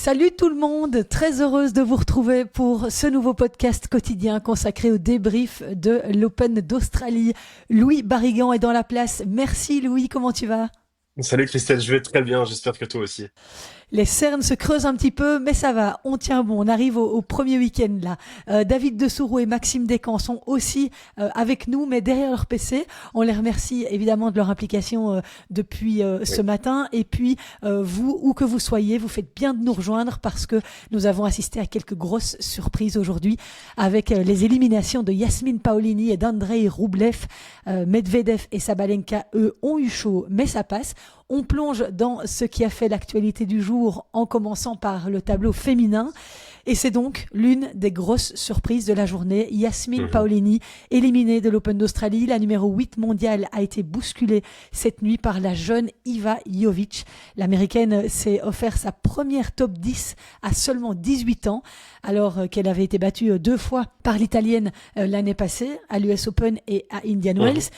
Salut tout le monde, très heureuse de vous retrouver pour ce nouveau podcast quotidien consacré au débrief de l'Open d'Australie. Louis Barrigan est dans la place. Merci Louis, comment tu vas ? Salut Christelle, je vais très bien, j'espère que toi aussi. Les cernes se creusent un petit peu, mais ça va, on tient bon, on arrive au premier week-end là. David Dessouroux et Maxime Descamps sont aussi avec nous, mais derrière leur PC. On les remercie évidemment de leur implication depuis ce Oui. matin. Et puis, vous, où que vous soyez, vous faites bien de nous rejoindre parce que nous avons assisté à quelques grosses surprises aujourd'hui avec les éliminations de Yasmine Paolini et d'Andrei Rublev. Medvedev et Sabalenka, eux, ont eu chaud, mais ça passe. On plonge dans ce qui a fait l'actualité du jour en commençant par le tableau féminin. Et c'est donc l'une des grosses surprises de la journée. Yasmine Mhm. Paolini, éliminée de l'Open d'Australie. La numéro 8 mondiale a été bousculée cette nuit par la jeune Iva Jovic. L'américaine s'est offert sa première top 10 à seulement 18 ans, alors qu'elle avait été battue deux fois par l'italienne l'année passée, à l'US Open et à Indian Mhm. Wells.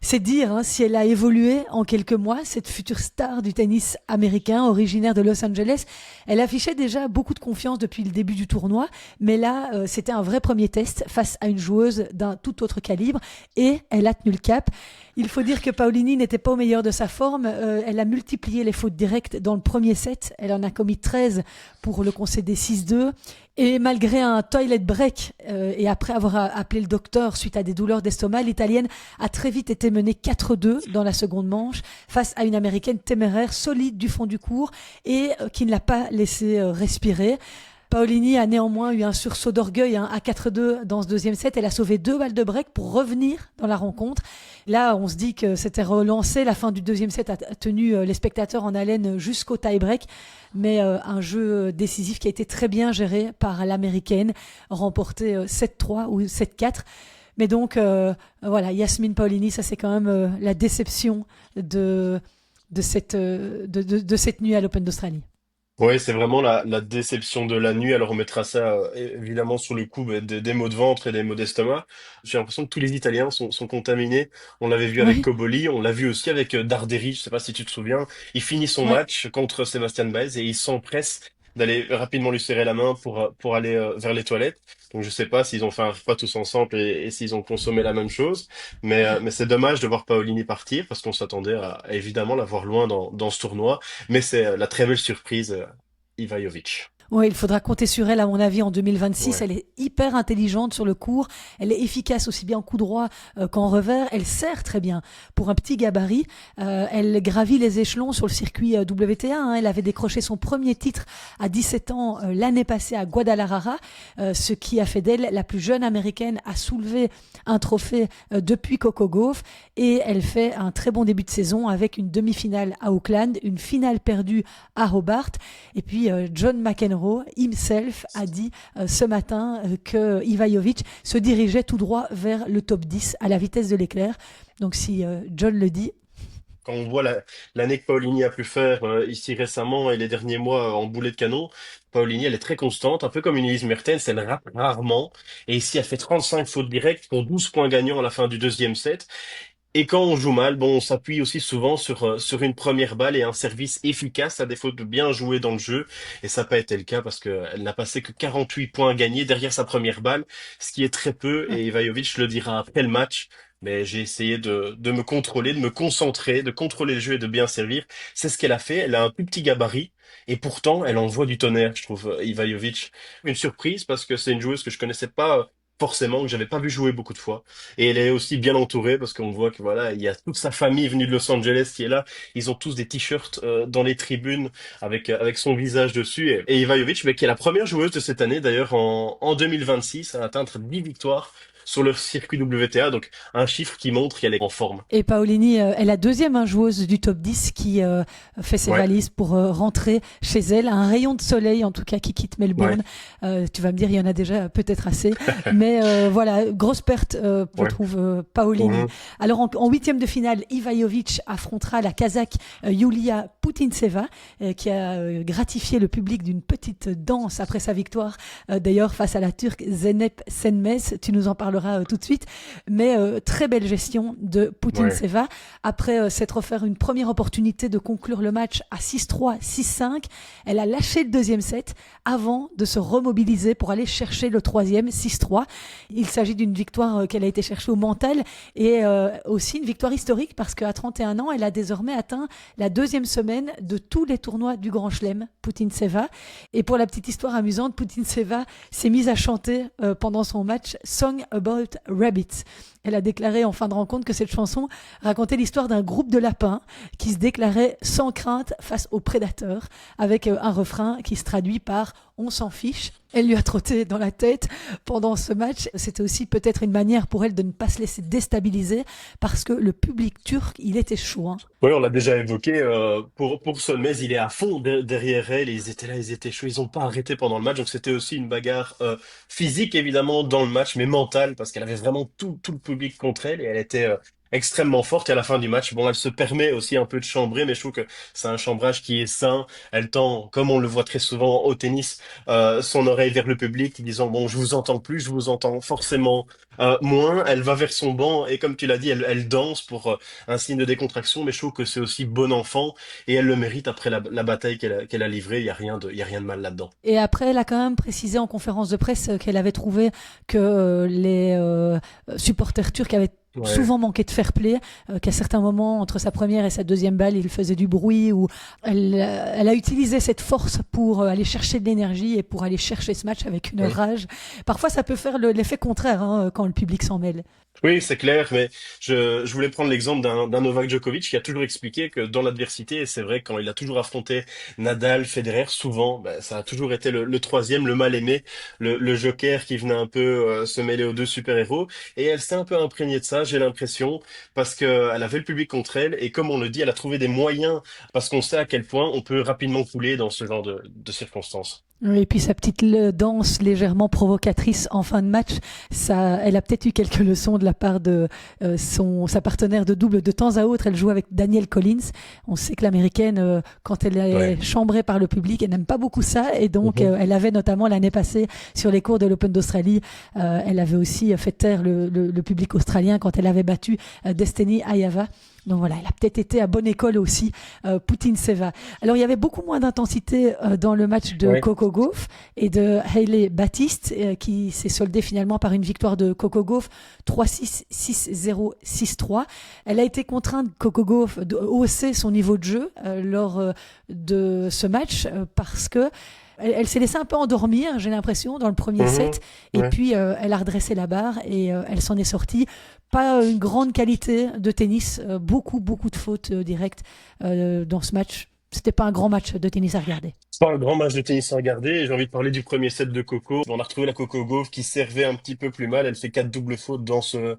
C'est dire si elle a évolué en quelques mois, cette future star du tennis américain, originaire de Los Angeles. Elle affichait déjà beaucoup de confiance depuis le début du tournoi, mais là, c'était un vrai premier test face à une joueuse d'un tout autre calibre, et elle a tenu le cap. Il faut dire que Paolini n'était pas au meilleur de sa forme. Elle a multiplié les fautes directes dans le premier set. Elle en a commis 13 pour le concéder 6-2. Et malgré un toilet break et après avoir appelé le docteur suite à des douleurs d'estomac, l'Italienne a très vite été menée 4-2 dans la seconde manche face à une Américaine téméraire, solide du fond du court et qui ne l'a pas laissé respirer. Paolini a néanmoins eu un sursaut d'orgueil à 4-2 dans ce deuxième set. Elle a sauvé 2 balles de break pour revenir dans la rencontre. Là, on se dit que c'était relancé. La fin du deuxième set a tenu les spectateurs en haleine jusqu'au tie-break. Mais un jeu décisif qui a été très bien géré par l'Américaine, remporté 7-3 ou 7-4. Mais donc, voilà, Yasmine Paolini, ça c'est quand même la déception de cette nuit à l'Open d'Australie. Ouais, c'est vraiment la déception de la nuit. Alors on mettra ça évidemment sur le coup des maux de ventre et des maux d'estomac. J'ai l'impression que tous les Italiens sont contaminés. On l'avait vu avec Oui, Cobolli, on l'a vu aussi avec Darderi, je sais pas si tu te souviens. Il finit son ouais. match contre Sébastien Baez et il s'empresse d'aller rapidement lui serrer la main pour aller vers les toilettes. Donc je sais pas s'ils ont fait un repas tous ensemble et s'ils ont consommé la même chose. Mais c'est dommage de voir Paolini partir parce qu'on s'attendait à évidemment la voir loin dans ce tournoi. Mais c'est la très belle surprise, Iva Jovic. Ouais, il faudra compter sur elle, à mon avis, en 2026. Ouais. Elle est hyper intelligente sur le court. Elle est efficace aussi bien en coup droit qu'en revers. Elle sert très bien pour un petit gabarit. Elle gravit les échelons sur le circuit WTA. Elle avait décroché son premier titre à 17 ans l'année passée à Guadalajara, ce qui a fait d'elle la plus jeune américaine à soulever un trophée depuis Coco Gauff. Et elle fait un très bon début de saison avec une demi-finale à Auckland, une finale perdue à Hobart. Et puis John McEnroe himself a dit ce matin que Iva Jovic se dirigeait tout droit vers le top 10 à la vitesse de l'éclair. Donc si John le dit, Quand on voit l'année que Paolini a pu faire ici récemment et les derniers mois en boulet de canon, Paolini, elle est très constante, un peu comme une Elise Mertens, elle rate rarement. Et ici, elle fait 35 fautes directes pour 12 points gagnants à la fin du deuxième set. Et quand on joue mal, bon, on s'appuie aussi souvent sur une première balle et un service efficace à défaut de bien jouer dans le jeu. Et ça n'a pas été le cas parce qu'elle n'a passé que 48 points gagnés derrière sa première balle, ce qui est très peu. Et Ivajovic le dira après le match. Mais j'ai essayé de me contrôler, de me concentrer, de contrôler le jeu et de bien servir. C'est ce qu'elle a fait. Elle a un plus petit gabarit. Et pourtant, elle envoie du tonnerre, je trouve, Ivajovic. Une surprise parce que c'est une joueuse que je connaissais pas forcément, que j'avais pas vu jouer beaucoup de fois. Et elle est aussi bien entourée parce qu'on voit que voilà, il y a toute sa famille venue de Los Angeles qui est là. Ils ont tous des t-shirts dans les tribunes avec son visage dessus. Et Iva Jovic, mais qui est la première joueuse de cette année d'ailleurs en 2026 à atteindre 10 victoires sur le circuit WTA. Donc un chiffre qui montre qu'elle est en forme. et Paolini est la deuxième joueuse du top 10 qui fait ses Ouais, valises pour rentrer chez elle. Un rayon de soleil, en tout cas, qui quitte ouais, Melbourne. Tu vas me dire, il y en a déjà peut-être assez. Mais voilà, grosse perte, je ouais. trouve, Paolini. Mhm. Alors, en huitième de finale, Iva Jovic affrontera la Kazakh Yulia Putintseva, qui a gratifié le public d'une petite danse après sa victoire, d'ailleurs, face à la Turque Zeynep Senmez. Tu nous en parleras parlera tout de suite. Mais très belle gestion de Putintseva. Après s'être offert une première opportunité de conclure le match à 6-3, 6-5, elle a lâché le deuxième set avant de se remobiliser pour aller chercher le troisième, 6-3. Il s'agit d'une victoire qu'elle a été cherchée au mental et aussi une victoire historique parce qu'à 31 ans, elle a désormais atteint la deuxième semaine de tous les tournois du Grand Chelem, Putintseva. Et pour la petite histoire amusante, Putintseva s'est mise à chanter pendant son match Song About Rabbits. Elle a déclaré en fin de rencontre que cette chanson racontait l'histoire d'un groupe de lapins qui se déclarait sans crainte face aux prédateurs, avec un refrain qui se traduit par « on s'en fiche ». Elle lui a trotté dans la tête pendant ce match. C'était aussi peut-être une manière pour elle de ne pas se laisser déstabiliser parce que le public turc, il était chaud. Hein. Oui, on l'a déjà évoqué. Pour Solmez, il est à fond derrière elle. Et ils étaient là, ils étaient chauds. Ils n'ont pas arrêté pendant le match. Donc c'était aussi une bagarre physique évidemment dans le match, mais mentale parce qu'elle avait vraiment tout le public contre elle et elle était extrêmement forte. Et à la fin du match, bon, elle se permet aussi un peu de chambrer, mais je trouve que c'est un chambrage qui est sain. Elle tend, comme on le voit très souvent au tennis, son oreille vers le public, disant bon, je vous entends plus, je vous entends forcément moins. Elle va vers son banc et comme tu l'as dit, elle danse pour un signe de décontraction, mais je trouve que c'est aussi bon enfant et elle le mérite après la bataille qu'elle a livrée. Il y a rien de mal là-dedans. Et après, elle a quand même précisé en conférence de presse qu'elle avait trouvé que les supporters turcs avaient Ouais. souvent manqué de fair play, qu'à certains moments, entre sa première et sa deuxième balle, il faisait du bruit, ou elle a utilisé cette force pour aller chercher de l'énergie et pour aller chercher ce match avec une Oui. rage. Parfois, ça peut faire l'effet contraire hein, quand le public s'en mêle. Oui, c'est clair, mais je voulais prendre l'exemple d'un Novak Djokovic qui a toujours expliqué que dans l'adversité, et c'est vrai que quand il a toujours affronté Nadal, Federer, souvent, ben, ça a toujours été le troisième, le mal aimé, le joker qui venait un peu se mêler aux deux super-héros. Et elle s'est un peu imprégnée de ça, j'ai l'impression, parce que elle avait le public contre elle, et comme on le dit, elle a trouvé des moyens, parce qu'on sait à quel point on peut rapidement couler dans ce genre de circonstances. Oui, et puis sa petite danse légèrement provocatrice en fin de match, ça, elle a peut-être eu quelques leçons de la part de sa partenaire de double. De temps à autre, elle joue avec Danielle Collins. On sait que l'américaine, quand elle est Ouais. chambrée par le public, elle n'aime pas beaucoup ça. Et donc, Mhm. elle avait notamment l'année passée sur les cours de l'Open d'Australie, elle avait aussi fait taire le public australien quand elle avait battu Destiny Ayava. Donc voilà, elle a peut-être été à bonne école aussi, Putintseva. Alors il y avait beaucoup moins d'intensité dans le match de Ouais. Coco Gauff et de Hailey Baptiste, qui s'est soldée finalement par une victoire de Coco Gauff 3-6, 6-0, 6-3. Elle a été contrainte, Coco Gauff, de hausser son niveau de jeu lors de ce match parce que elle s'est laissée un peu endormir, j'ai l'impression, dans le premier Mhm. set. Et Ouais. puis, elle a redressé la barre et elle s'en est sortie. Pas une grande qualité de tennis, beaucoup de fautes directes dans ce match. C'était pas un grand match de tennis à regarder. C'est pas un grand match de tennis à regarder. Et j'ai envie de parler du premier set de Coco. On a retrouvé la Coco Gauff qui servait un petit peu plus mal. Elle fait quatre doubles fautes dans ce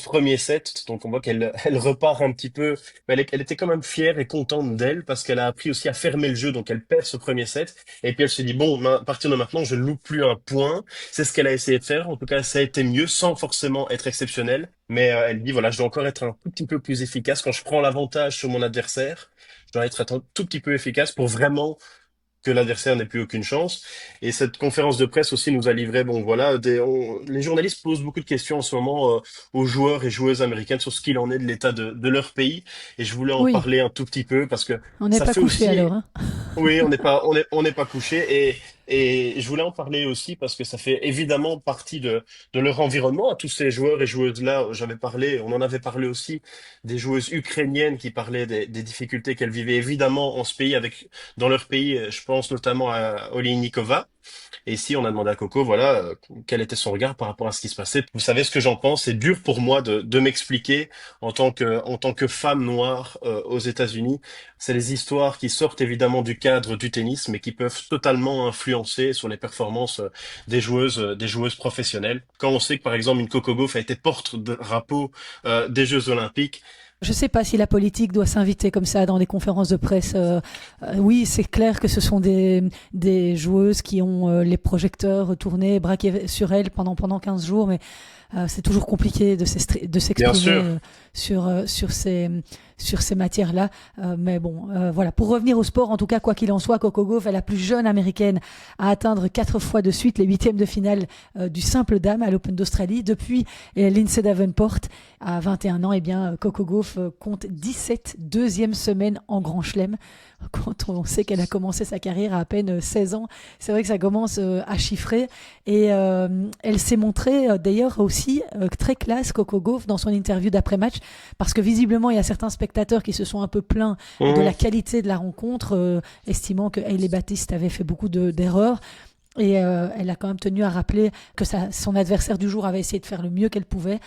premier set. Donc on voit qu'elle repart un petit peu. Mais elle était quand même fière et contente d'elle parce qu'elle a appris aussi à fermer le jeu. Donc elle perd ce premier set. Et puis elle se dit, bon, à partir de maintenant, je ne loupe plus un point. C'est ce qu'elle a essayé de faire. En tout cas, ça a été mieux sans forcément être exceptionnel. Mais elle dit, voilà, je dois encore être un tout petit peu plus efficace quand je prends l'avantage sur mon adversaire. Je dois être un tout petit peu efficace pour vraiment que l'adversaire n'ait plus aucune chance. Et cette conférence de presse aussi nous a livré, bon voilà, les journalistes posent beaucoup de questions en ce moment aux joueurs et joueuses américaines sur ce qu'il en est de l'état de leur pays. Et je voulais en Oui, parler un tout petit peu parce que on n'est ça pas fait couché aussi alors. Hein. oui, on n'est pas couché et je voulais en parler aussi parce que ça fait évidemment partie de leur environnement à tous ces joueurs et joueuses là. On en avait parlé aussi des joueuses ukrainiennes qui parlaient des difficultés qu'elles vivaient évidemment en ce pays avec dans leur pays. Je pense notamment à Oleinikova. Et ici, on a demandé à Coco, voilà, quel était son regard par rapport à ce qui se passait. Vous savez ce que j'en pense. C'est dur pour moi de m'expliquer en tant que femme noire aux États-Unis. C'est les histoires qui sortent évidemment du cadre du tennis, mais qui peuvent totalement influencer sur les performances des joueuses professionnelles. Quand on sait que par exemple une Coco Gauff a été porte-drapeau des Jeux Olympiques. Je ne sais pas si la politique doit s'inviter comme ça dans des conférences de presse. Oui, c'est clair que ce sont des joueuses qui ont les projecteurs tournés, braqués sur elles pendant 15 jours, mais C'est toujours compliqué de de Bien s'exprimer sûr. sur ces matières-là. Mais bon, voilà. Pour revenir au sport, en tout cas, quoi qu'il en soit, Coco Gauff est la plus jeune américaine à atteindre 4 fois de suite les huitièmes de finale du simple dame à l'Open d'Australie. Depuis Lindsay Davenport, à 21 ans, eh bien, Coco Gauff compte 17 deuxième semaines en Grand Chelem. Quand on sait qu'elle a commencé sa carrière à peine 16 ans, c'est vrai que ça commence à chiffrer. Et elle s'est montrée d'ailleurs aussi très classe, Coco Gauff, dans son interview d'après-match, parce que visiblement, il y a certains spectateurs qui se sont un peu plaints de la Mhm. qualité de la rencontre, estimant que Hailey Baptiste avait fait beaucoup d'erreurs. Et elle a quand même tenu à rappeler que son adversaire du jour avait essayé de faire le mieux qu'elle pouvait,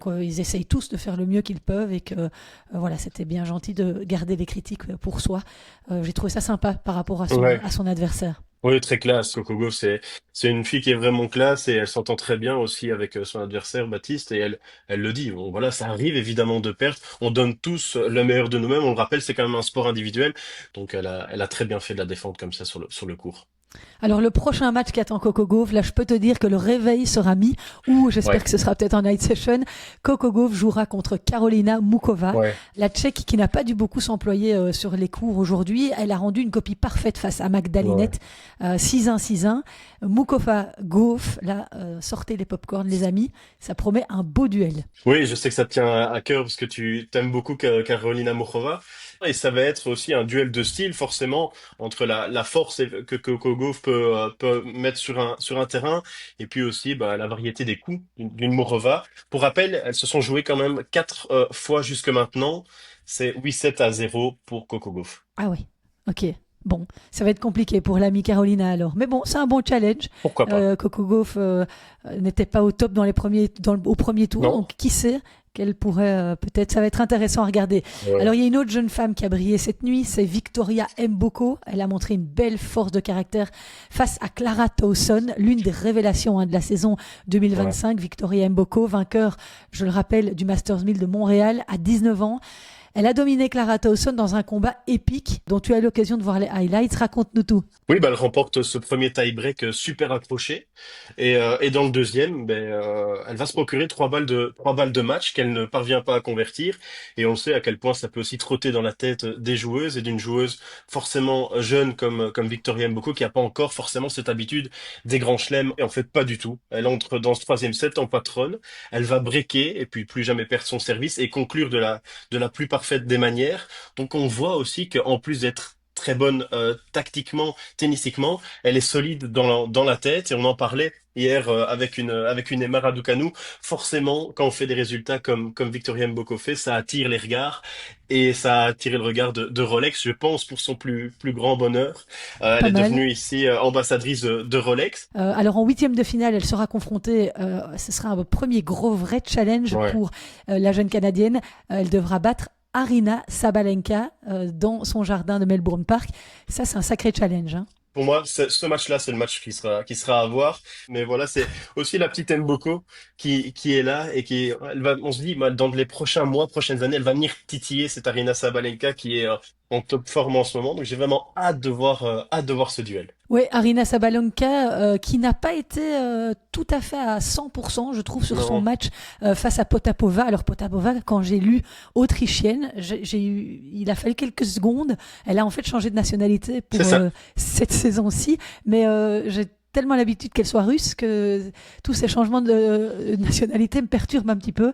qu'ils essayent tous de faire le mieux qu'ils peuvent et que voilà, c'était bien gentil de garder les critiques pour soi. J'ai trouvé ça sympa par rapport Ouais. à son adversaire. Oui, très classe. Coco Gauff, c'est une fille qui est vraiment classe et elle s'entend très bien aussi avec son adversaire Baptiste et elle le dit. Bon, voilà, ça arrive évidemment de perdre. On donne tous le meilleur de nous-mêmes. On le rappelle, c'est quand même un sport individuel. Donc elle a très bien fait de la défendre comme ça sur le court. Alors le prochain match qu'attend Coco Gauff, là je peux te dire que le réveil sera mis, ou j'espère Ouais, que ce sera peut-être en night session. Coco Gauff jouera contre Karolina Mukova, ouais, la Tchèque qui n'a pas dû beaucoup s'employer sur les cours aujourd'hui. Elle a rendu une copie parfaite face à ouais. Magdalinette, 6-1, 6-1. Mukova Gauff, là sortez les popcorn les amis, ça promet un beau duel. Oui, je sais que ça te tient à cœur parce que tu t'aimes beaucoup Karolina Muchova. Et ça va être aussi un duel de style, forcément, entre la force que Coco Gauff peut mettre sur un terrain, et puis aussi bah, la variété des coups d'une Muchova. Pour rappel, elles se sont jouées quand même 4 fois jusque maintenant. C'est 8-7-0 pour Coco Gauff. Ah oui, ok. Bon, ça va être compliqué pour l'ami Carolina alors. Mais bon, c'est un bon challenge. Pourquoi pas? Coco Gauff n'était pas au top dans au premier tour, Non? donc qui sait qu'elle pourrait peut-être, ça va être intéressant à regarder. Ouais. Alors il y a une autre jeune femme qui a brillé cette nuit, c'est Victoria Mboko. Elle a montré une belle force de caractère face à Clara Towson, l'une des révélations de la saison Ouais. 2025. Victoria Mboko, vainqueur, je le rappelle, du Masters 1000 de Montréal à 19 ans. Elle a dominé Clara Towson dans un combat épique dont tu as eu l'occasion de voir les highlights. Raconte-nous tout. Oui, bah, elle remporte ce premier tie-break super accroché. Et dans le deuxième, ben, elle va se procurer 3 balles de match qu'elle ne parvient pas à convertir. Et on sait à quel point ça peut aussi trotter dans la tête des joueuses et d'une joueuse forcément jeune comme Victoria Mboko qui n'a pas encore forcément cette habitude des grands chelems. Et en fait, pas du tout. Elle entre dans ce troisième set en patronne. Elle va breaker et puis plus jamais perdre son service et conclure de la plus parfaite des manières. Donc on voit aussi qu'en plus d'être très bonne tactiquement, tennistiquement, elle est solide dans la tête et on en parlait hier avec une Emma Raducanu. Forcément, quand on fait des résultats comme Victoria Mboko fait, ça attire les regards et ça a attiré le regard de Rolex, je pense, pour son plus grand bonheur. Elle Pas est mal. devenue ici ambassadrice de Rolex. Alors en huitième de finale, elle sera confrontée, ce sera un premier gros vrai challenge Ouais. pour la jeune Canadienne. Elle devra battre Arina Sabalenka dans son jardin de Melbourne Park. Ça, c'est un sacré challenge, hein. Pour moi, ce match-là, c'est le match qui sera à voir. Mais voilà, c'est aussi la petite Mboko qui est là et elle va, on se dit, bah, dans les prochains mois, prochaines années, elle va venir titiller cette Arina Sabalenka qui est en top forme en ce moment. Donc j'ai vraiment hâte de voir ce duel. Oui, Arina Sabalenka, qui n'a pas été tout à fait à 100%, je trouve, sur son Non, match face à Potapova. Alors Potapova, quand j'ai lu autrichienne, il a fallu quelques secondes. Elle a en fait changé de nationalité c'est pour ça. cette saison-ci, mais j'ai tellement l'habitude qu'elle soit russe que tous ces changements de nationalité me perturbent un petit peu.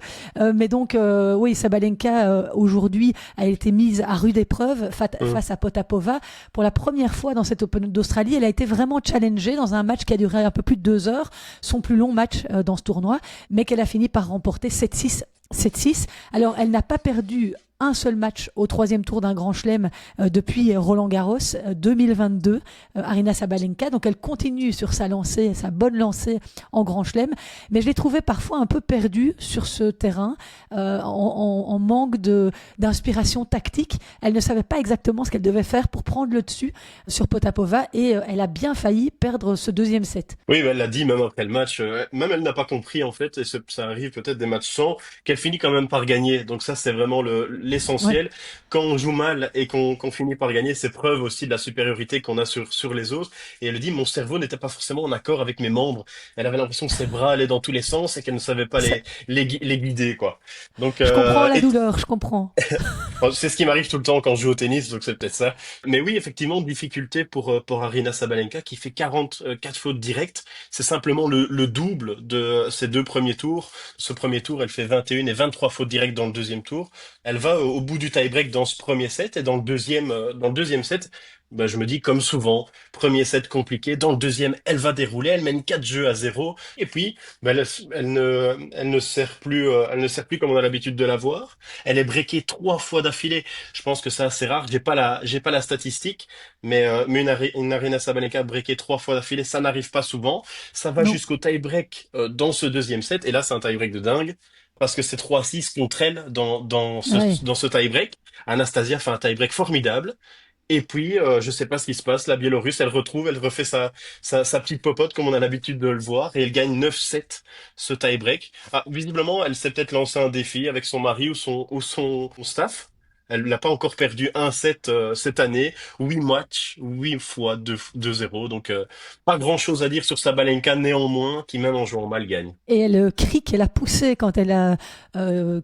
Mais donc, oui, Sabalenka, aujourd'hui, a été mise à rude épreuve Hum. face à Potapova. Pour la première fois dans cet Open d'Australie, elle a été vraiment challengée dans un match qui a duré un peu plus de 2 heures, son plus long match dans ce tournoi, mais qu'elle a fini par remporter 7-6. 7-6. Alors, elle n'a pas perdu un seul match au troisième tour d'un grand chelem depuis Roland Garros 2022, Arina Sabalenka. Donc elle continue sur sa lancée, sa bonne lancée en grand chelem, mais je l'ai trouvée parfois un peu perdue sur ce terrain, en manque d'inspiration tactique. Elle ne savait pas exactement ce qu'elle devait faire pour prendre le dessus sur Potapova et elle a bien failli perdre ce deuxième set. Oui, bah, elle l'a dit même après le match. Même elle n'a pas compris en fait. Et ça arrive peut-être des matchs sans qu'elle finit quand même par gagner. Donc ça, c'est vraiment Ouais. l'essentiel. Quand on joue mal et qu'on finit par gagner, c'est preuve aussi de la supériorité qu'on a sur les autres. Et elle dit, mon cerveau n'était pas forcément en accord avec mes membres. Elle avait l'impression que ses bras allaient dans tous les sens et qu'elle ne savait pas Ça- les guider, quoi. Donc, je comprends la douleur, je comprends. enfin, c'est ce qui m'arrive tout le temps quand je joue au tennis, donc c'est peut-être ça. Mais oui, effectivement, difficulté pour Arina Sabalenka qui fait 44 fautes directes. C'est simplement le double de ses deux premiers tours. Ce premier tour, elle fait 21 et 23 fautes directes dans le deuxième tour. Elle va au bout du tie-break dans ce premier set et dans le deuxième set, bah, je me dis comme souvent, premier set compliqué. Dans le deuxième, elle va dérouler. Elle mène 4 jeux à 0. Et puis, bah, elle ne sert plus, elle ne sert plus comme on a l'habitude de la voir. Elle est breakée 3 fois d'affilée. Je pense que c'est assez rare. J'ai pas la statistique, mais une Arena Sabalenka breakée 3 fois d'affilée, ça n'arrive pas souvent. Ça va Non, jusqu'au tie-break dans ce deuxième set, et là c'est un tie-break de dingue. Parce que c'est 3-6 contre elle ouais. dans ce tie-break. Anastasia fait un tie-break formidable. Et puis, je sais pas ce qui se passe. La Biélorusse, elle refait sa petite popote comme on a l'habitude de le voir, et elle gagne 9-7 ce tie-break. Ah, visiblement, elle s'est peut-être lancé un défi avec son mari ou son staff. Elle n'a pas encore perdu un set cette année. 8 matchs, 8 fois 2-0. Donc, pas grand-chose à dire sur Sabalenka, néanmoins, qui même en jouant mal gagne. Et le cri qu'elle a poussé quand elle a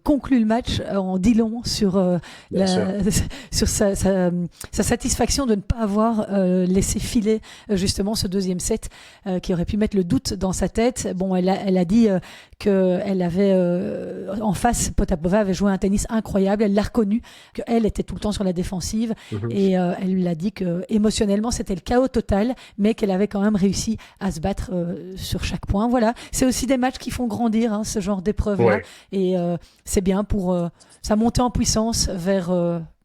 conclu le match en dit long sur, Bien sûr. sur sa satisfaction de ne pas avoir laissé filer justement ce deuxième set qui aurait pu mettre le doute dans sa tête. Bon, elle a dit qu'elle avait en face, Potapova avait joué un tennis incroyable, elle l'a reconnu, qu'elle était tout le temps sur la défensive Mhm. et elle lui a dit que émotionnellement c'était le chaos total, mais qu'elle avait quand même réussi à se battre sur chaque point. Voilà, c'est aussi des matchs qui font grandir hein, ce genre d'épreuves-là. Ouais. Et c'est bien pour sa montée en puissance vers,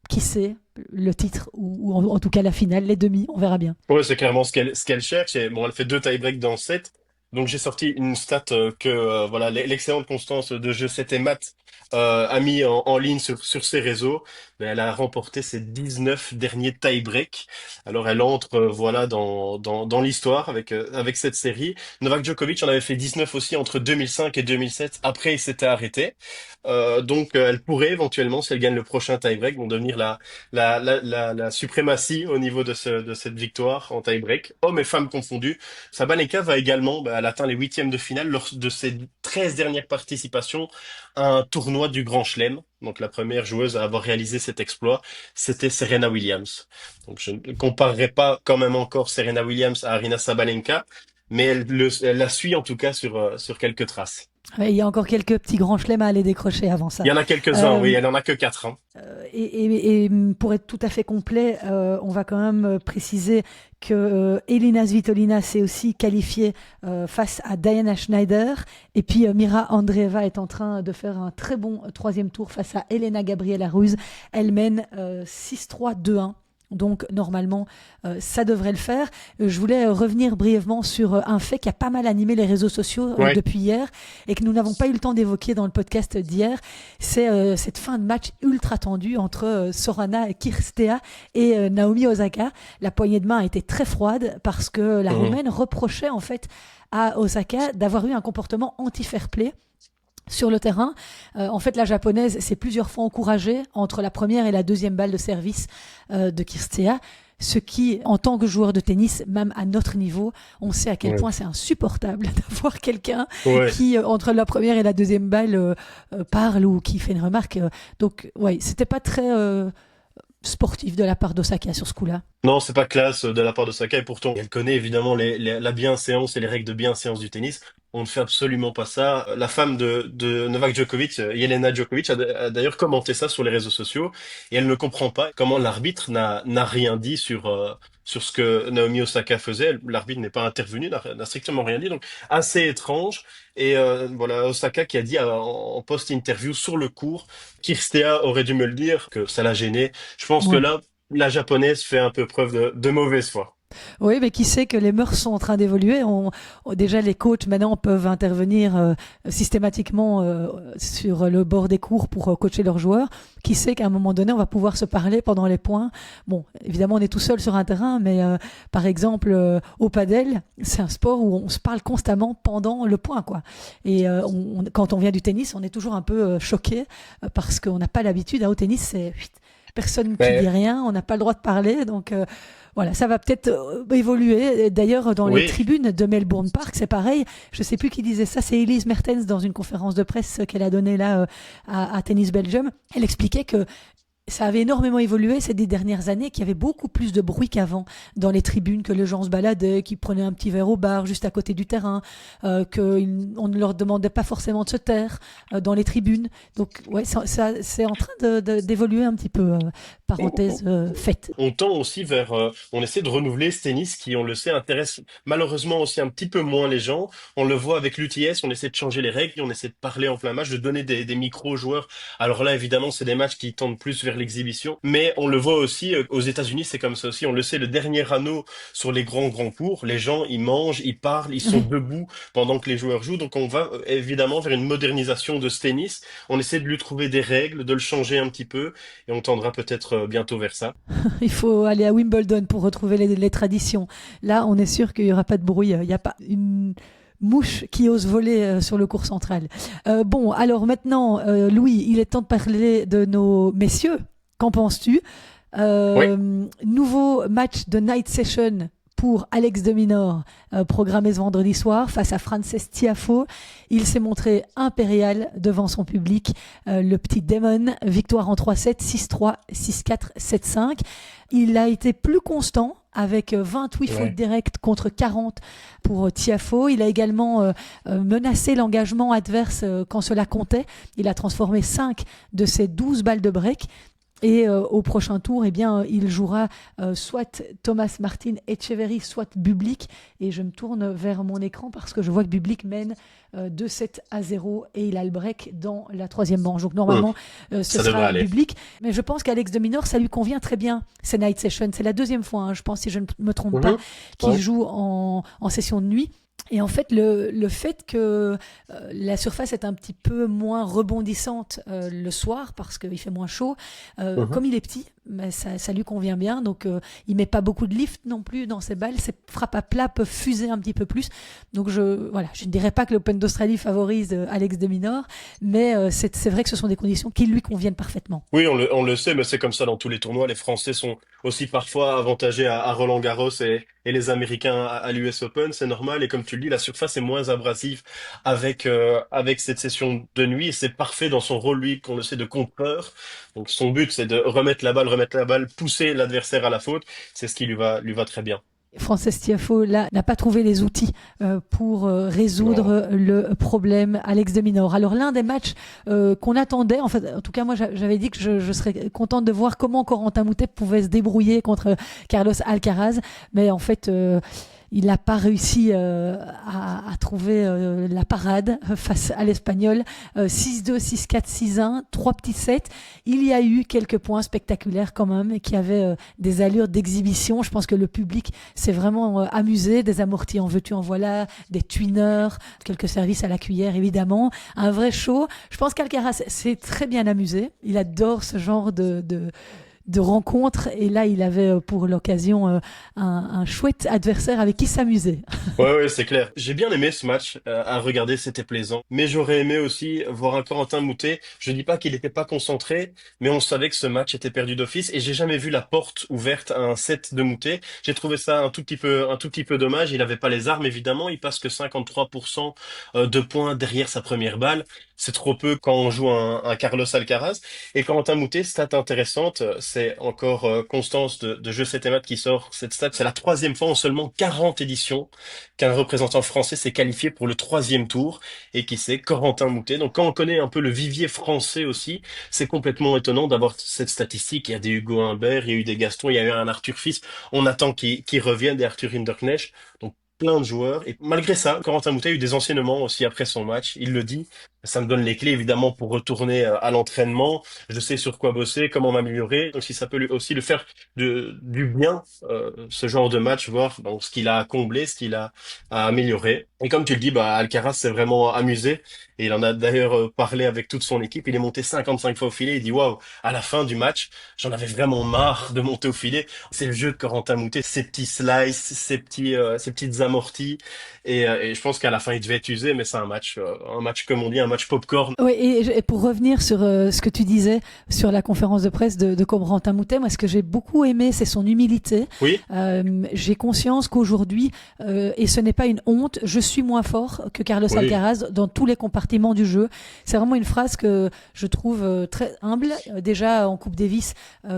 qui sait, le titre ou en tout cas la finale, les demi, on verra bien. Ouais, c'est clairement ce qu'elle cherche. Et bon, elle fait 2 tie-breaks dans le set. Donc j'ai sorti une stat que voilà l'excellente constance de jeu 7 et mat a mis en ligne sur ses réseaux. Mais elle a remporté ses 19 derniers tie-breaks. Alors elle entre voilà dans l'histoire avec cette série. Novak Djokovic en avait fait 19 aussi entre 2005 et 2007. Après il s'était arrêté. Donc elle pourrait éventuellement, si elle gagne le prochain tie-break, bon, devenir la suprématie au niveau de cette victoire en tie-break, hommes et femmes confondus. Sabalenka va également, bah, elle atteint les huitièmes de finale lors de ses 13 dernières participations à un tournoi du Grand Chelem. Donc la première joueuse à avoir réalisé cet exploit, c'était Serena Williams. Donc je ne comparerai pas quand même encore Serena Williams à Arina Sabalenka, mais elle la suit en tout cas sur quelques traces. Ouais, il y a encore quelques petits grands chelems à aller décrocher avant ça. Il y en a quelques-uns, oui, Euh, elle en a que 4, hein. et pour être tout à fait complet, on va quand même préciser que Elina Svitolina s'est aussi qualifiée face à Diana Schneider. Et puis Mira Andreeva est en train de faire un très bon troisième tour face à Elena Gabriela Ruse. Elle mène 6-3, 2-1. Donc normalement, ça devrait le faire. Je voulais revenir brièvement sur un fait qui a pas mal animé les réseaux sociaux Ouais. depuis hier et que nous n'avons pas eu le temps d'évoquer dans le podcast d'hier. C'est cette fin de match ultra tendue entre Sorana Cirstea et Naomi Osaka. La poignée de main a été très froide parce que la Mhm. Roumaine reprochait en fait à Osaka d'avoir eu un comportement anti-fair play sur le terrain. En fait, la japonaise s'est plusieurs fois encouragée entre la première et la deuxième balle de service de Kirstea. Ce qui, en tant que joueur de tennis, même à notre niveau, on sait à quel Ouais. point c'est insupportable d'avoir quelqu'un Ouais. qui, entre la première et la deuxième balle, parle ou qui fait une remarque. Donc, ouais, c'était pas très sportif de la part d'Osaka sur ce coup-là. Non, c'est pas classe de la part de Saka, et pourtant elle connaît évidemment la bienséance et les règles de bienséance du tennis. On ne fait absolument pas ça. La femme de Novak Djokovic, Jelena Djokovic, a d'ailleurs commenté ça sur les réseaux sociaux, et elle ne comprend pas comment l'arbitre n'a rien dit sur ce que Naomi Osaka faisait. L'arbitre n'est pas intervenu, n'a strictement rien dit, donc assez étrange. Et voilà, Osaka qui a dit en post-interview sur le court, Kirstea aurait dû me le dire, que ça l'a gêné. Je pense que Ouais. là, la japonaise fait un peu preuve de mauvaise foi. Oui, mais qui sait que les mœurs sont en train d'évoluer. Déjà, les coachs maintenant peuvent intervenir systématiquement sur le bord des cours pour coacher leurs joueurs. Qui sait qu'à un moment donné, on va pouvoir se parler pendant les points. Bon, évidemment, on est tout seul sur un terrain, mais par exemple, au padel, c'est un sport où on se parle constamment pendant le point, quoi. Et quand on vient du tennis, on est toujours un peu choqué parce qu'on n'a pas l'habitude. Hein, au tennis, c'est personne qui dit Mais rien, on n'a pas le droit de parler, donc. Voilà, ça va peut-être évoluer. D'ailleurs, dans les oui, tribunes de Melbourne Park, c'est pareil. Je sais plus qui disait ça. C'est Elise Mertens dans une conférence de presse qu'elle a donnée là à Tennis Belgium. Elle expliquait que ça avait énormément évolué ces 10 dernières années, qu'il y avait beaucoup plus de bruit qu'avant dans les tribunes, que les gens se baladaient, qu'ils prenaient un petit verre au bar juste à côté du terrain, qu'on ne leur demandait pas forcément de se taire dans les tribunes. Donc, ouais, c'est en train d'évoluer un petit peu, parenthèse faite. on tend aussi vers, on essaie de renouveler ce tennis qui, on le sait, intéresse malheureusement aussi un petit peu moins les gens. On le voit avec l'UTS, on essaie de changer les règles, on essaie de parler en plein match, de donner des micros aux joueurs. Alors là, évidemment, c'est des matchs qui tendent plus vers l'exhibition, mais on le voit aussi aux États-Unis, c'est comme ça aussi. On le sait, le dernier anneau sur les grands cours, les gens, ils mangent, ils parlent, ils sont debout pendant que les joueurs jouent. Donc on va évidemment vers une modernisation de ce tennis. On essaie de lui trouver des règles, de le changer un petit peu, et on tendra peut-être bientôt vers ça. Il faut aller à Wimbledon pour retrouver les traditions. Là, on est sûr qu'il n'y aura pas de bruit. Il n'y a pas une mouche qui ose voler sur le cours central. Bon, alors maintenant, Louis, il est temps de parler de nos messieurs. Qu'en penses-tu? Oui. Nouveau match de night session pour Alex de Minaur, programmé ce vendredi soir face à Frances Tiafoe. Il s'est montré impérial devant son public. Le petit Demon, victoire en 3-7, 6-3, 6-4, 7-5. Il a été plus constant avec 28 fautes Ouais. directes contre 40 pour Tiafoe. Il a également menacé l'engagement adverse quand cela comptait. Il a transformé 5 de ses 12 balles de break. Et au prochain tour, eh bien, il jouera soit Thomas Martin Etcheverry, soit Bublik. Et je me tourne vers mon écran parce que je vois que Bublik mène 2-7-0 et il a le break dans la troisième manche. Donc Hum, normalement, ce Ça devrait sera aller. Bublik. Mais je pense qu'Alex de Minaur, ça lui convient très bien, ces night sessions. C'est la deuxième fois, hein, je pense, si je ne me trompe pas, Mhm. qu'il Ouais. joue en session de nuit. Et en fait, le fait que la surface est un petit peu moins rebondissante le soir parce qu'il fait moins chaud, Mhm. comme il est petit, mais ça lui convient bien. Donc, il met pas beaucoup de lift non plus dans ses balles. Ses frappes à plat peuvent fuser un petit peu plus. Donc, voilà, je ne dirais pas que l'Open d'Australie favorise Alex de Minaur, mais c'est vrai que ce sont des conditions qui lui conviennent parfaitement. Oui, on le sait, mais c'est comme ça dans tous les tournois. Les Français sont aussi parfois avantagés à Roland-Garros et les Américains à l'US Open, c'est normal. Et comme tu le dis, la surface est moins abrasive avec cette session de nuit. Et c'est parfait dans son rôle, lui, qu'on le sait, de contreur. Donc son but, c'est de remettre la balle, pousser l'adversaire à la faute. C'est ce qui lui va très bien. Frances Tiafoe là n'a pas trouvé les outils pour Non. résoudre le problème Alex de Minaur. Alors l'un des matchs qu'on attendait, en fait, en tout cas moi j'avais dit que je serais contente de voir comment Corentin Moutet pouvait se débrouiller contre Carlos Alcaraz, mais en fait il n'a pas réussi à trouver la parade face à l'Espagnol. 6-2, 6-4, 6-1, 3 petits sets. Il y a eu quelques points spectaculaires quand même qui avaient des allures d'exhibition. Je pense que le public s'est vraiment amusé. Des amortis en veux-tu, en voilà, des tweeners, quelques services à la cuillère évidemment. Un vrai show. Je pense qu'Alcaraz s'est très bien amusé. Il adore ce genre de rencontres et là il avait pour l'occasion un chouette adversaire avec qui s'amuser. Ouais, ouais, c'est clair. J'ai bien aimé ce match à regarder, c'était plaisant. Mais j'aurais aimé aussi voir un Corentin Moutet. Je dis pas qu'il n'était pas concentré, mais on savait que ce match était perdu d'office. Et j'ai jamais vu la porte ouverte à un set de Moutet. J'ai trouvé ça un tout petit peu dommage. Il n'avait pas les armes, évidemment. Il passe que 53% de points derrière sa première balle. C'est trop peu quand on joue un Carlos Alcaraz. Et Corentin Moutet, stat intéressante, c'est encore Constance de Jeux 7 et Maths qui sort cette stat. C'est la troisième fois en seulement 40 éditions qu'un représentant français s'est qualifié pour le troisième tour, et qui c'est Corentin Moutet. Donc quand on connaît un peu le vivier français aussi, c'est complètement étonnant d'avoir cette statistique. Il y a des Hugo Humbert, il y a eu des Gaston, il y a eu un Arthur Fils. On attend qu'ils reviennent, des Arthur Hinderknecht. Donc plein de joueurs. Et malgré ça, Corentin Moutet a eu des enseignements aussi après son match. Il le dit. Ça me donne les clés évidemment pour retourner à l'entraînement. Je sais sur quoi bosser, comment m'améliorer. Donc si ça peut aussi le faire du bien, ce genre de match, voir donc ce qu'il a à combler, ce qu'il a à améliorer. Et comme tu le dis, bah Alcaraz s'est vraiment amusé et il en a d'ailleurs parlé avec toute son équipe. Il est monté 55 fois au filet. Il dit waouh, à la fin du match, j'en avais vraiment marre de monter au filet. C'est le jeu de Corentin Moutet, ces petits slices, ces petites amorties. Et je pense qu'à la fin, il devait être usé, mais c'est un match comme on dit, un match popcorn. Oui, et pour revenir sur ce que tu disais sur la conférence de presse de Corentin Moutet, moi, ce que j'ai beaucoup aimé, c'est son humilité. Oui, J'ai conscience qu'aujourd'hui, et ce n'est pas une honte, je suis moins fort que Carlos oui, Alcaraz dans tous les compartiments du jeu. C'est vraiment une phrase que je trouve très humble. Déjà en Coupe Davis,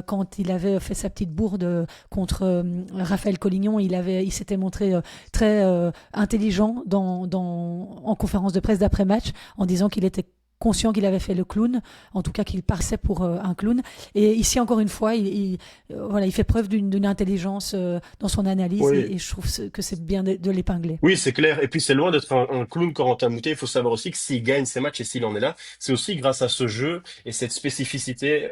quand il avait fait sa petite bourde contre Raphaël Collignon, il s'était montré très intelligent en conférence de presse d'après-match en disant qu'il était conscient qu'il avait fait le clown, en tout cas qu'il passait pour un clown. Et ici, encore une fois, voilà, il fait preuve d'une intelligence dans son analyse oui. et je trouve que c'est bien de l'épingler. Oui, c'est clair. Et puis c'est loin d'être un clown Corentin Moutet. Il faut savoir aussi que s'il gagne ses matchs et s'il en est là, c'est aussi grâce à ce jeu et cette spécificité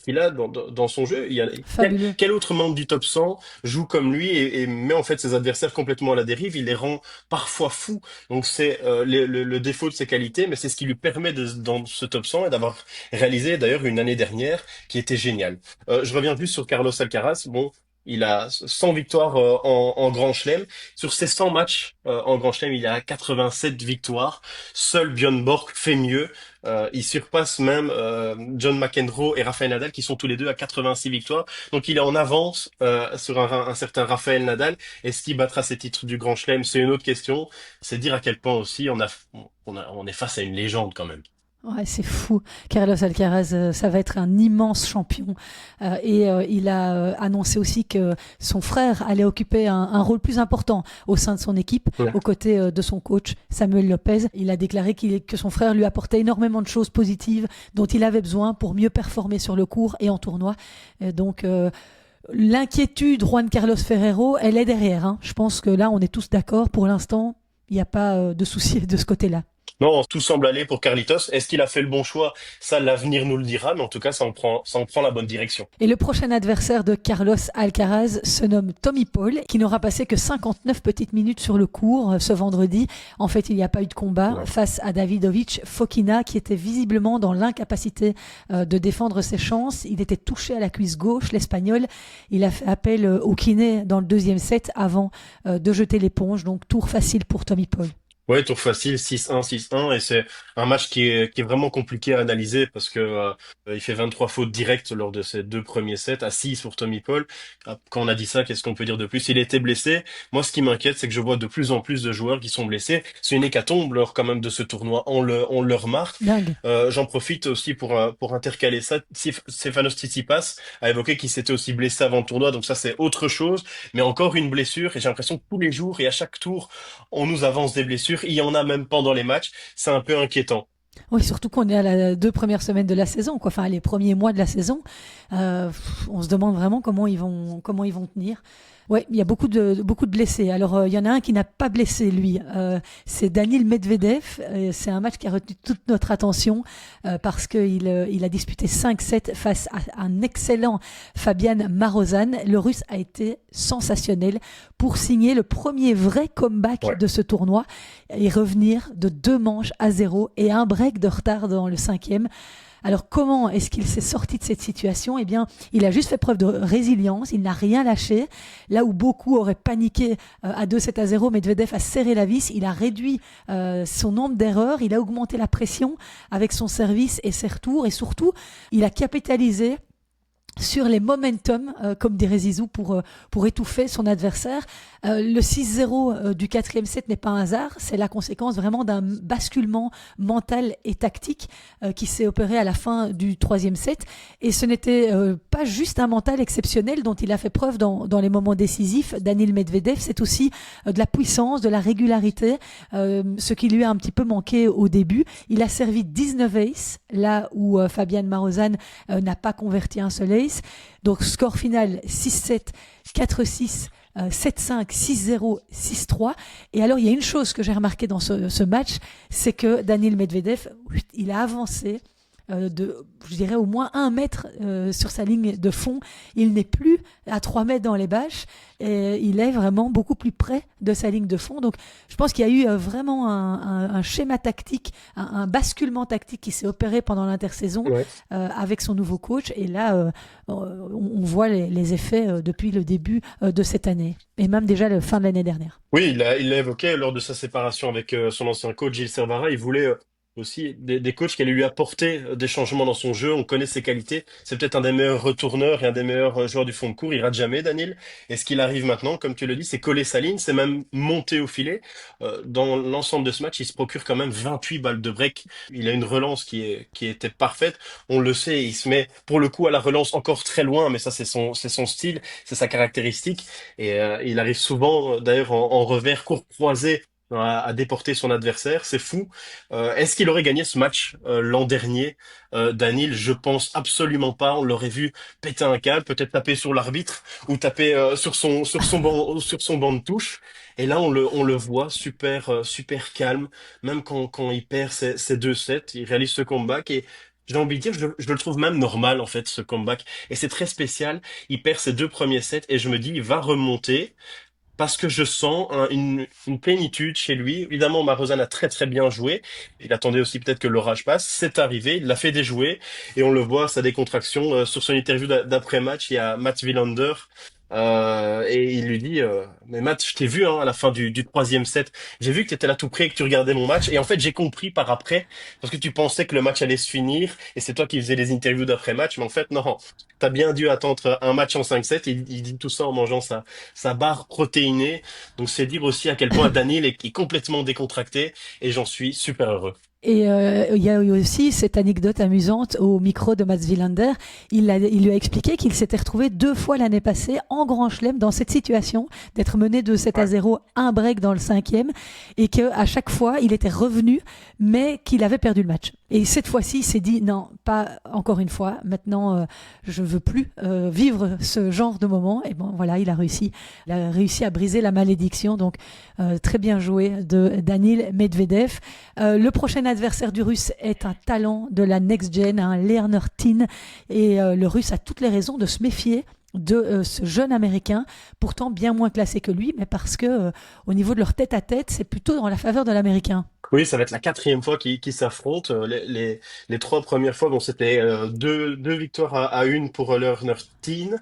qu'il a dans son jeu. Fabuleux. Quel autre membre du top 100 joue comme lui et met en fait ses adversaires complètement à la dérive. Il les rend parfois fous. Donc c'est le défaut de ses qualités, mais c'est ce qui lui permet dans ce top 100 et d'avoir réalisé d'ailleurs une année dernière qui était géniale. Je reviens juste sur Carlos Alcaraz. Bon. Il a 100 victoires en Grand Chelem. Sur ces 100 matchs en Grand Chelem, il a 87 victoires. Seul Björn Borg fait mieux. Il surpasse même John McEnroe et Rafael Nadal qui sont tous les deux à 86 victoires. Donc il est en avance sur un certain Rafael Nadal. Est-ce qu'il battra ses titres du Grand Chelem? C'est une autre question. C'est dire à quel point aussi on est face à une légende quand même. Ouais, c'est fou. Carlos Alcaraz, ça va être un immense champion. Il a annoncé aussi que son frère allait occuper un rôle plus important au sein de son équipe, Ouais. aux côtés de son coach Samuel Lopez. Il a déclaré que son frère lui apportait énormément de choses positives dont il avait besoin pour mieux performer sur le court et en tournoi. L'inquiétude Juan Carlos Ferrero, elle est derrière. Hein. Je pense que là, on est tous d'accord. Pour l'instant, il n'y a pas de souci de ce côté-là. Non, tout semble aller pour Carlitos. Est-ce qu'il a fait le bon choix? Ça, l'avenir nous le dira, mais en tout cas, ça en prend la bonne direction. Et le prochain adversaire de Carlos Alcaraz se nomme Tommy Paul, qui n'aura passé que 59 petites minutes sur le court ce vendredi. En fait, il n'y a pas eu de combat Ouais. face à Davidovich Fokina, qui était visiblement dans l'incapacité de défendre ses chances. Il était touché à la cuisse gauche, l'Espagnol. Il a fait appel au kiné dans le deuxième set avant de jeter l'éponge. Donc, tour facile pour Tommy Paul. Ouais, tour facile, 6-1, 6-1, et c'est un match qui est vraiment compliqué à analyser parce que il fait 23 fautes directes lors de ses deux premiers sets, à 6 pour Tommy Paul. Ah, quand on a dit ça, qu'est-ce qu'on peut dire de plus? Il était blessé. Moi, ce qui m'inquiète, c'est que je vois de plus en plus de joueurs qui sont blessés. C'est une hécatombe lors quand même de ce tournoi. On le remarque. Dingue. J'en profite aussi pour intercaler ça. Stefanos Tsitsipas a évoqué qu'il s'était aussi blessé avant le tournoi, donc ça c'est autre chose. Mais encore une blessure, et j'ai l'impression que tous les jours et à chaque tour, on nous avance des blessures. Il y en a même pendant les matchs. C'est un peu inquiétant. Oui, surtout qu'on est à la 2 premières semaines de la saison, quoi. Enfin, les premiers mois de la saison. On se demande vraiment comment ils vont tenir. Ouais, il y a beaucoup de blessés. Alors, il y en a un qui n'a pas blessé, lui. C'est Daniil Medvedev. C'est un match qui a retenu toute notre attention parce qu'il a disputé 5-7 face à un excellent Fabian Marozsan. Le Russe a été sensationnel pour signer le premier vrai comeback Ouais. de ce tournoi et revenir de 2 manches à 0 et un break de retard dans le cinquième. Alors comment est-ce qu'il s'est sorti de cette situation? Eh bien, il a juste fait preuve de résilience, il n'a rien lâché. Là où beaucoup auraient paniqué à 2-7-0, Medvedev a serré la vis, il a réduit son nombre d'erreurs, il a augmenté la pression avec son service et ses retours et surtout, il a capitalisé sur les momentum, comme dirait Zizou, pour étouffer son adversaire. Le 6-0 du quatrième set n'est pas un hasard, c'est la conséquence vraiment d'un basculement mental et tactique qui s'est opéré à la fin du troisième set. Et ce n'était pas juste un mental exceptionnel dont il a fait preuve dans les moments décisifs, Daniil Medvedev, c'est aussi de la puissance, de la régularité, ce qui lui a un petit peu manqué au début. Il a servi 19 aces, là où Fabian Marozsan n'a pas converti un seul ace. Donc score final 6-7, 4-6, 7-5, 6-0, 6-3. Et alors, il y a une chose que j'ai remarqué dans ce match, c'est que Daniil Medvedev, il a avancé je dirais, au moins 1 mètre sur sa ligne de fond. Il n'est plus à 3 mètres dans les bâches. Et il est vraiment beaucoup plus près de sa ligne de fond. Donc, je pense qu'il y a eu vraiment un schéma tactique, un basculement tactique qui s'est opéré pendant l'intersaison Ouais. avec son nouveau coach. Et là, on voit les effets depuis le début de cette année. Et même déjà la fin de l'année dernière. Oui, il l'a évoqué lors de sa séparation avec son ancien coach Gilles Servara. Il voulait aussi des coachs qui allaient lui apporter des changements dans son jeu. On connaît ses qualités. C'est peut-être un des meilleurs retourneurs et un des meilleurs joueurs du fond de cour. Il rate jamais, Daniel. Et ce qu'il arrive maintenant, comme tu le dis, c'est coller sa ligne, c'est même monter au filet. Dans l'ensemble de ce match, il se procure quand même 28 balles de break. Il a une relance qui était parfaite. On le sait, il se met pour le coup à la relance encore très loin, mais ça c'est son style, c'est sa caractéristique. Et il arrive souvent, d'ailleurs, en revers, court croisé, à déporter son adversaire. C'est fou. Est-ce qu'il aurait gagné ce match l'an dernier, Danil? Je pense absolument pas. On l'aurait vu péter un câble, peut-être taper sur l'arbitre ou taper sur son banc de touche. Et là, on le voit super, super calme. Même quand il perd ses 2 sets, il réalise ce comeback et j'ai envie de dire, je le trouve même normal en fait ce comeback. Et c'est très spécial. Il perd ses 2 premiers sets et je me dis, il va remonter parce que je sens une plénitude chez lui. Évidemment, Marozan a très très bien joué. Il attendait aussi peut-être que l'orage passe. C'est arrivé, il l'a fait déjouer et on le voit, sa décontraction. Sur son interview d'après-match, il y a Matt Wilander et il lui dit mais Matt, je t'ai vu hein, à la fin du troisième set. J'ai vu que tu étais là tout près et que tu regardais mon match. Et en fait, j'ai compris par après parce que tu pensais que le match allait se finir et c'est toi qui faisais les interviews d'après-match. Mais en fait, non. T'as bien dû attendre un match en 5-7. Il dit tout ça en mangeant sa barre protéinée. Donc c'est dire aussi à quel point Daniel est complètement décontracté et j'en suis super heureux. Et il y a eu aussi cette anecdote amusante au micro de Mats Wilander. Il lui a expliqué qu'il s'était retrouvé 2 fois l'année passée en Grand Chelem dans cette situation d'être mené de 7 à Ouais. 0, un break dans le cinquième, et qu'à chaque fois il était revenu, mais qu'il avait perdu le match. Et cette fois-ci, il s'est dit non, pas encore une fois. Maintenant, je veux plus vivre ce genre de moment. Et bon, voilà, il a réussi. Il a réussi à briser la malédiction. Donc, très bien joué de Daniil Medvedev. Le prochain adversaire du Russe est un talent de la next-gen, un Lerner Tin. Et le Russe a toutes les raisons de se méfier de ce jeune Américain, pourtant bien moins classé que lui, mais parce que au niveau de leur tête-à-tête, c'est plutôt dans la faveur de l'Américain. Oui, ça va être la quatrième fois qu'ils s'affrontent. Les 3 premières fois, bon, c'était deux victoires à une pour Lerner Teen.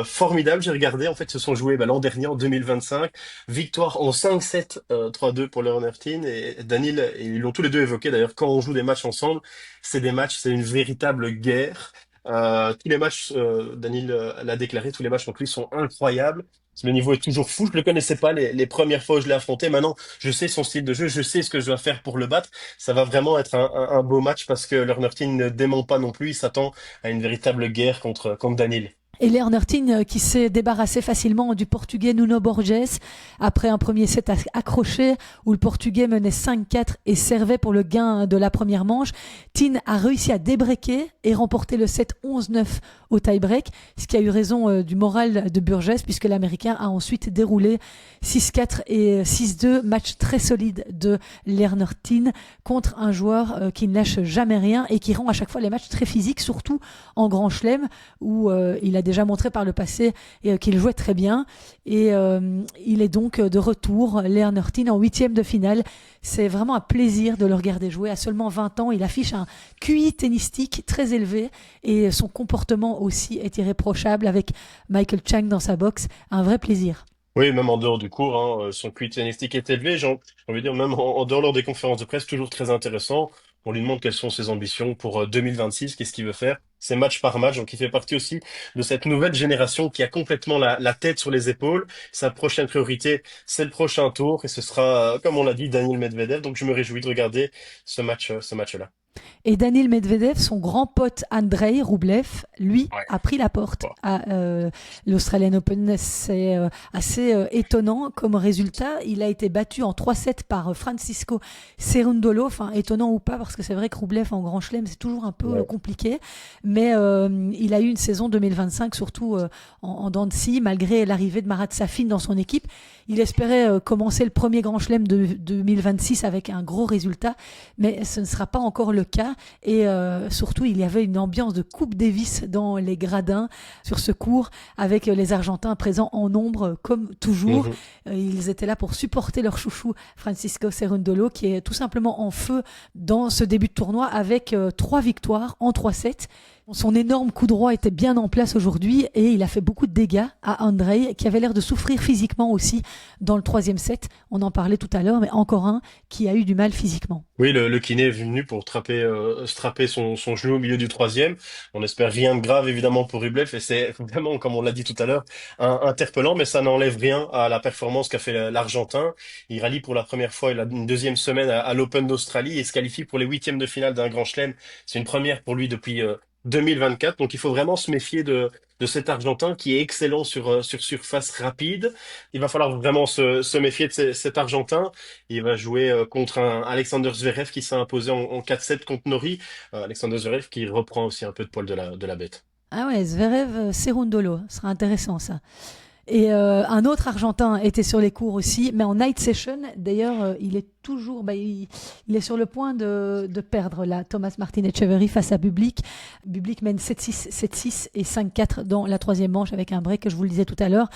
Formidable, j'ai regardé. En fait, se sont joués l'an dernier, en 2025. Victoire en 5-7, 3-2 pour Lerner Teen. Et Daniel, et ils l'ont tous les deux évoqué d'ailleurs, quand on joue des matchs ensemble, c'est des matchs, c'est une véritable guerre. Tous les matchs, Daniel l'a déclaré, tous les matchs donc lui sont incroyables. Le niveau est toujours fou. Je le connaissais pas les premières fois où je l'ai affronté. Maintenant, je sais son style de jeu, je sais ce que je dois faire pour le battre. Ça va vraiment être un beau match parce que Lerner Teen ne dément pas non plus. Il s'attend à une véritable guerre contre Daniel. Et Lernertin qui s'est débarrassé facilement du Portugais Nuno Borges après un premier set accroché où le Portugais menait 5-4 et servait pour le gain de la première manche. Tin a réussi à débreaker et remporter le set 11-9 au tie-break, ce qui a eu raison du moral de Burgess puisque l'Américain a ensuite déroulé 6-4 et 6-2, match très solide de Lernertin contre un joueur qui ne lâche jamais rien et qui rend à chaque fois les matchs très physiques, surtout en Grand Chelem où il a déjà montré par le passé qu'il jouait très bien. Et il est donc de retour, Lernertin, en huitième de finale. C'est vraiment un plaisir de le regarder jouer. À seulement 20 ans, il affiche un QI tennistique très élevé et son comportement aussi est irréprochable avec Michael Chang dans sa boxe. Un vrai plaisir. Oui, même en dehors du cours, hein, son QI tennistique est élevé. J'ai envie de dire, même en dehors lors des conférences de presse, toujours très intéressant. On lui demande quelles sont ses ambitions pour 2026, qu'est-ce qu'il veut faire. C'est match par match, donc il fait partie aussi de cette nouvelle génération qui a complètement la tête sur les épaules. Sa prochaine priorité, c'est le prochain tour, et ce sera, comme on l'a dit, Daniil Medvedev. Donc je me réjouis de regarder ce match-là. Et Daniil Medvedev, son grand pote Andrei Rublev, lui, Ouais. a pris la porte Bon. à l'Australian Open. C'est assez étonnant comme résultat. Il a été battu en 3-7 par Francisco Cerundolo. Enfin, étonnant ou pas, parce que c'est vrai que Rublev en Grand Chelem, c'est toujours un peu Ouais. compliqué. Mais il a eu une saison 2025, surtout en dents de scie, malgré l'arrivée de Marat Safin dans son équipe. Il espérait commencer le premier Grand Chelem de 2026 avec un gros résultat, mais ce ne sera pas encore le cas. Et surtout, il y avait une ambiance de Coupe Davis dans les gradins sur ce cours, avec les Argentins présents en nombre, comme toujours. Mhm. Ils étaient là pour supporter leur chouchou Francisco Cerundolo, qui est tout simplement en feu dans ce début de tournoi, avec 3 victoires en 3 sets. Son énorme coup droit était bien en place aujourd'hui et il a fait beaucoup de dégâts à Andrei, qui avait l'air de souffrir physiquement aussi dans le 3e set. On en parlait tout à l'heure, mais encore un qui a eu du mal physiquement. Oui, le kiné est venu pour strapper son genou au milieu du troisième. On espère rien de grave évidemment pour Rublev et c'est vraiment, comme on l'a dit tout à l'heure, interpellant, mais ça n'enlève rien à la performance qu'a fait l'Argentin. Il rallie pour la première fois il a une deuxième semaine à l'Open d'Australie et se qualifie pour les huitièmes de finale d'un Grand Chelem. C'est une première pour lui depuis 2024, donc il faut vraiment se méfier de cet Argentin qui est excellent sur surface rapide. Il va falloir vraiment se méfier de cet Argentin. Il va jouer contre un Alexander Zverev qui s'est imposé en 4-7 contre Nori. Alexander Zverev qui reprend aussi un peu de poil de la bête. Ah ouais, Zverev, Cerundolo, ce sera intéressant ça. Et un autre Argentin était sur les cours aussi, mais en night session. D'ailleurs, il est toujours, il est sur le point de perdre là, Thomas Martin Etcheverry face à Bublik. Bublik mène 7-6, 7-6 et 5-4 dans la troisième manche avec un break que je vous le disais tout à l'heure.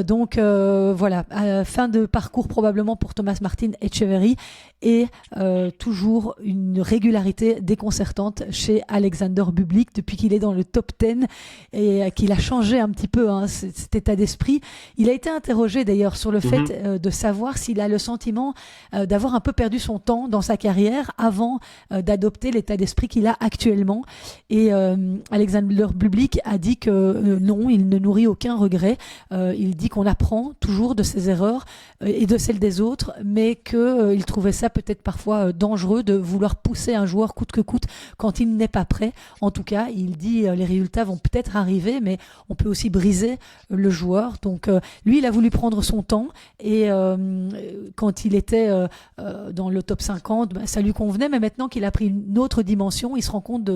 Donc voilà, fin de parcours probablement pour Thomas Martin Etcheverry et toujours une régularité déconcertante chez Alexander Bublik depuis qu'il est dans le top 10 et qu'il a changé un petit peu cet état d'esprit. Il a été interrogé d'ailleurs sur le fait Mhm. de savoir s'il a le sentiment d'avoir un peu perdu son temps dans sa carrière avant d'adopter l'état d'esprit qu'il a actuellement. Et Alexander Bublik a dit que non, il ne nourrit aucun regret. Il dit qu'on apprend toujours de ses erreurs et de celles des autres, mais qu'il trouvait ça peut-être parfois dangereux de vouloir pousser un joueur coûte que coûte quand il n'est pas prêt. En tout cas, il dit les résultats vont peut-être arriver, mais on peut aussi briser le joueur. Donc lui, il a voulu prendre son temps et quand il était dans le top 50, ça lui convenait, mais maintenant qu'il a pris une autre dimension, il se rend compte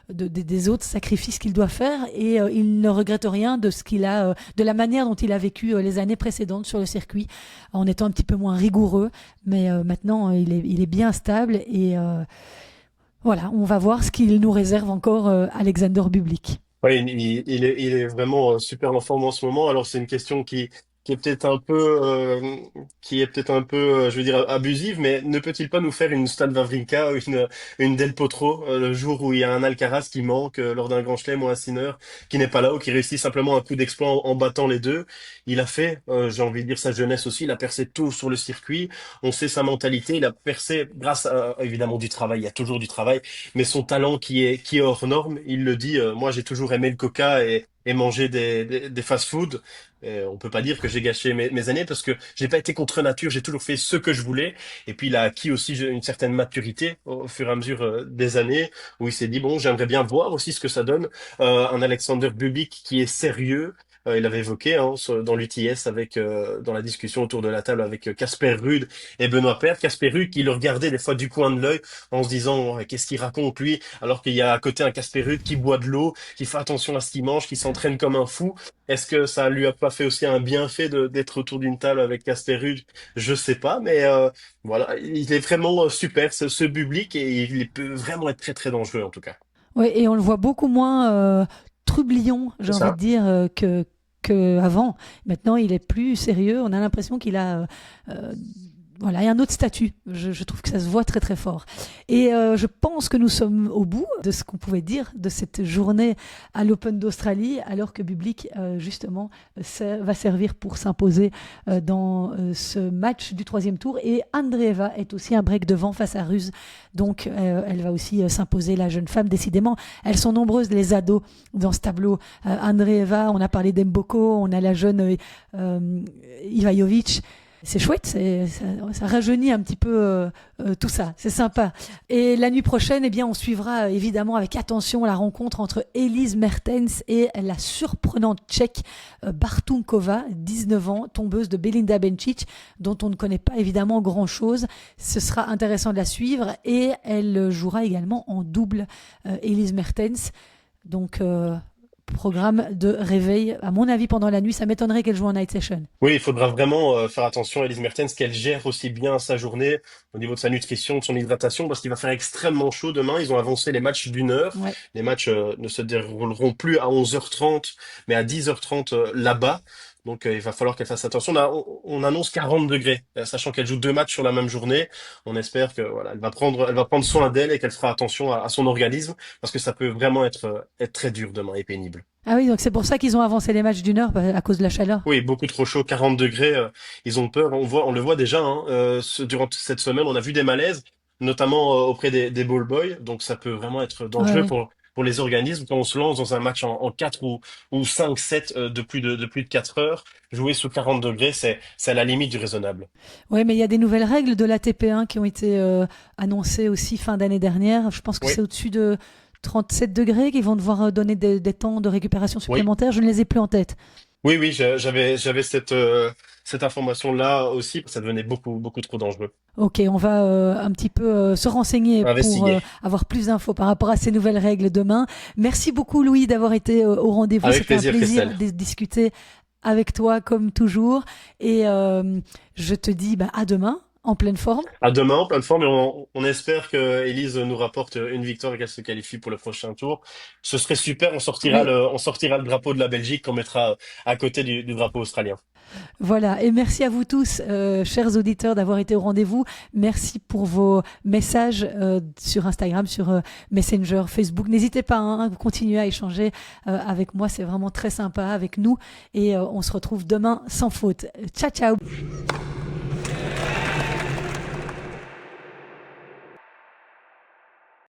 des autres sacrifices qu'il doit faire et il ne regrette rien de ce qu'il a, de la manière dont il a vécu les années précédentes sur le circuit, en étant un petit peu moins rigoureux, mais maintenant il est bien stable et voilà, on va voir ce qu'il nous réserve encore Alexander Bublik. Oui, il est vraiment super en forme en ce moment. Alors c'est une question qui est peut-être un peu, je veux dire, abusive, mais ne peut-il pas nous faire une Stan Wawrinka, une Del Potro, le jour où il y a un Alcaraz qui manque lors d'un Grand Chelem ou un Sinner qui n'est pas là ou qui réussit simplement un coup d'exploit en battant les deux. Il a fait, j'ai envie de dire, sa jeunesse aussi. Il a percé tôt sur le circuit. On sait sa mentalité. Il a percé grâce à évidemment du travail. Il y a toujours du travail, mais son talent qui est hors norme. Il le dit. Moi, j'ai toujours aimé le Coca et manger des fast-food. On peut pas dire que j'ai gâché mes années parce que j'ai pas été contre nature, j'ai toujours fait ce que je voulais. Et puis il a acquis aussi une certaine maturité au fur et à mesure des années où il s'est dit bon, j'aimerais bien voir aussi ce que ça donne. Un Alexander Bublik qui est sérieux. Il avait évoqué dans l'UTS avec dans la discussion autour de la table avec Casper Ruud et Benoît Paire. Casper Ruud qui le regardait des fois du coin de l'œil en se disant ouais, qu'est-ce qu'il raconte lui alors qu'il y a à côté un Casper Ruud qui boit de l'eau, qui fait attention à ce qu'il mange, qui s'entraîne comme un fou. Est-ce que ça lui a pas fait aussi un bienfait d'être autour d'une table avec Casper Ruud? Je sais pas, mais voilà, il est vraiment super ce Bublik et il peut vraiment être très très dangereux en tout cas. Oui, et on le voit beaucoup moins trublion, j'ai C'est envie de ça. dire, que avant. Maintenant, il est plus sérieux. On a l'impression qu'il a euh, voilà, il y a un autre statut. Je trouve que ça se voit très très fort. Et je pense que nous sommes au bout de ce qu'on pouvait dire de cette journée à l'Open d'Australie, alors que Bublik, justement, va servir pour s'imposer dans ce match du troisième tour. Et Andreeva est aussi un break devant face à Ruse. Donc, elle va aussi s'imposer, la jeune femme. Décidément, elles sont nombreuses, les ados, dans ce tableau. Andreeva, on a parlé d'Mboko, on a la jeune Ivajovic. C'est chouette, ça rajeunit un petit peu tout ça, c'est sympa. Et la nuit prochaine, eh bien, on suivra évidemment avec attention la rencontre entre Elise Mertens et la surprenante tchèque Bartunkova, 19 ans, tombeuse de Belinda Bencic, dont on ne connaît pas évidemment grand-chose. Ce sera intéressant de la suivre et elle jouera également en double, Elise Mertens. Donc, programme de réveil, à mon avis, pendant la nuit. Ça m'étonnerait qu'elle joue en night session. Oui, il faudra vraiment faire attention à Elise Mertens, qu'elle gère aussi bien sa journée au niveau de sa nutrition, de son hydratation, parce qu'il va faire extrêmement chaud demain. Ils ont avancé les matchs d'1 heure. Ouais. Les matchs ne se dérouleront plus à 11h30, mais à 10h30 là-bas. Donc il va falloir qu'elle fasse attention. On annonce 40 degrés, sachant qu'elle joue 2 matchs sur la même journée. On espère que voilà, elle va prendre soin d'elle et qu'elle fera attention à son organisme, parce que ça peut vraiment être très dur demain et pénible. Ah oui, donc c'est pour ça qu'ils ont avancé les matchs d'1 heure, à cause de la chaleur. Oui, beaucoup trop chaud, 40 degrés, ils ont peur. On le voit déjà, hein, durant cette semaine, on a vu des malaises, notamment auprès des ball boys. Donc ça peut vraiment être Ouais, dangereux ouais. pour les organismes quand on se lance dans un match en 4 ou 5 sets de plus de 4 heures. Jouer sous 40 degrés, c'est à la limite du raisonnable. Ouais, mais il y a des nouvelles règles de l'ATP1 qui ont été annoncées aussi fin d'année dernière. Je pense que Oui, c'est au-dessus de 37 degrés qu'ils vont devoir donner des temps de récupération oui, supplémentaires. Je ne les ai plus en tête. oui, j'avais cette information-là aussi, parce que ça devenait beaucoup trop dangereux. Ok, on va un petit peu se renseigner pour Investiguer. avoir plus d'infos par rapport à ces nouvelles règles demain. Merci beaucoup Louis d'avoir été au rendez-vous. Avec C'était un plaisir, plaisir Christelle. de discuter avec toi comme toujours. Et je te dis à demain en pleine forme. À demain, en pleine forme, et on espère que Elise nous rapporte une victoire et qu'elle se qualifie pour le prochain tour. Ce serait super, Oui, on sortira le drapeau de la Belgique qu'on mettra à côté du drapeau australien. voilà. Et merci à vous tous, chers auditeurs, d'avoir été au rendez-vous. Merci pour vos messages sur Instagram, sur Messenger, Facebook. N'hésitez pas à continuer à échanger avec moi. C'est vraiment très sympa avec nous. Et on se retrouve demain sans faute. Ciao, ciao.